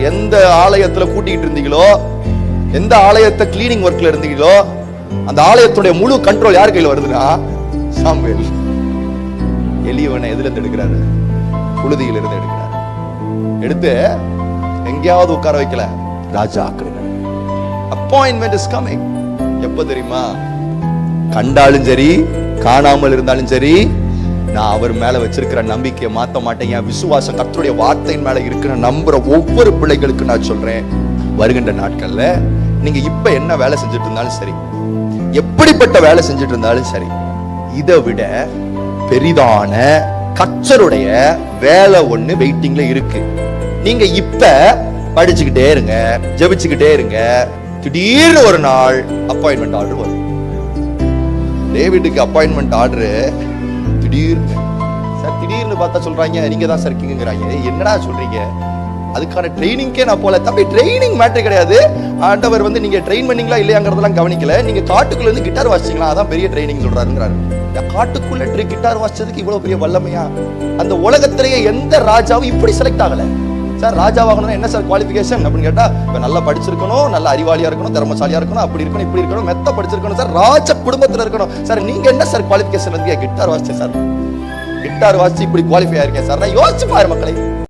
எந்த ஆலயத்துல கூட்டிட்டு இருந்தீங்களோ, எந்த ஆலயத்தை கிளீனிங் ஒர்க்ல இருந்தீங்களோ, அந்த ஆலயத்துடைய முழு கண்ட்ரோல் யார் கையில வருதுன்னா சாமுவேல். எலியவனை எதுல இருந்து எடுக்கிறாரு? புழுதியில இருந்து எடுக்கிறாரு. எடுத்து எங்கேயாவது உட்கார வைக்கல, ராஜா ஆக்குறாரு. Appointment is coming. எப்ப தெரியுமா? கண்டாலும் சரி காணாமல் இருந்தாலும் சரி, நான் அவர் மேல வச்சிருக்கிற நம்பிக்கையை மாத்த மாட்டேன். என் விசுவாசம் கர்த்தருடைய வார்த்தையின் மேல இருக்கிற நம்புற ஒவ்வொரு பிள்ளைகளுக்கு நான் சொல்றேன், வருகின்ற நாட்கள்ல நீங்க இப்ப என்ன வேலை செஞ்சுட்டு இருந்தாலும் சரி, எப்படிப்பட்ட வேலை செஞ்சுட்டு இருந்தாலும் சரி, இதை விட பெரிதான கர்த்தருடைய வேலை ஒண்ணு வெயிட்டிங்ல இருக்கு. நீங்க இப்ப படிச்சுக்கிட்டே இருங்க, ஜெபிச்சுக்கிட்டே இருங்க. திடீர்னு ஒரு நாள் அப்பாயின்மெண்ட் ஆர்டர் வரும். டேவிடுக்கு அப்பாயின்மெண்ட் ஆர்டர் திடீர்னு சார், திடீர்னு பார்த்தா சொல்றாங்க நீங்க தான் சார் கிங்கிறாங்க. என்னடா சொல்றீங்க? அதுக்கான ட்ரைனிங்கே நான் போல. தம்பி, ட்ரைனிங் மேட்டர் கிடையாது. ஆண்டவர் வந்து நீங்க ட்ரெயின் பண்ணீங்களா இல்லையாங்கிறதெல்லாம் கவனிக்கல. நீங்க காட்டுக்குள்ள இருந்து கிட்டார் வாசிச்சீங்களா, அதான் பெரிய ட்ரைனிங் சொல்றாருங்கிறாரு. காட்டுக்குள்ள கிட்டார் வாசிச்சதுக்கு இவ்வளவு பெரிய வல்லமையா? அந்த உலகத்திலேயே எந்த ராஜாவும் இப்படி செலக்ட் ஆகல. சார், ராஜாவாகணும் என்ன சார் குவாலிஃபிகேஷன் அப்படின்னு கேட்டா, இப்ப நல்லா படிச்சிருக்கணும், நல்ல அறிவாளியா இருக்கணும், திறமசாலியா இருக்கணும், அப்படி இருக்கணும், இப்படி இருக்கணும், மெத்த படிச்சிருக்கணும் சார், ராஜ குடும்பத்துல இருக்கணும் சார். நீங்க என்ன சார் குவாலிஃபிகேஷன்? கிட்டார் வாசிச்சேன் சார், கிட்டார் வாசிச்சு இப்படி குவாலிஃபை ஆயிருக்கேன் சார். நான் யோசிச்சு பாரு மக்களை.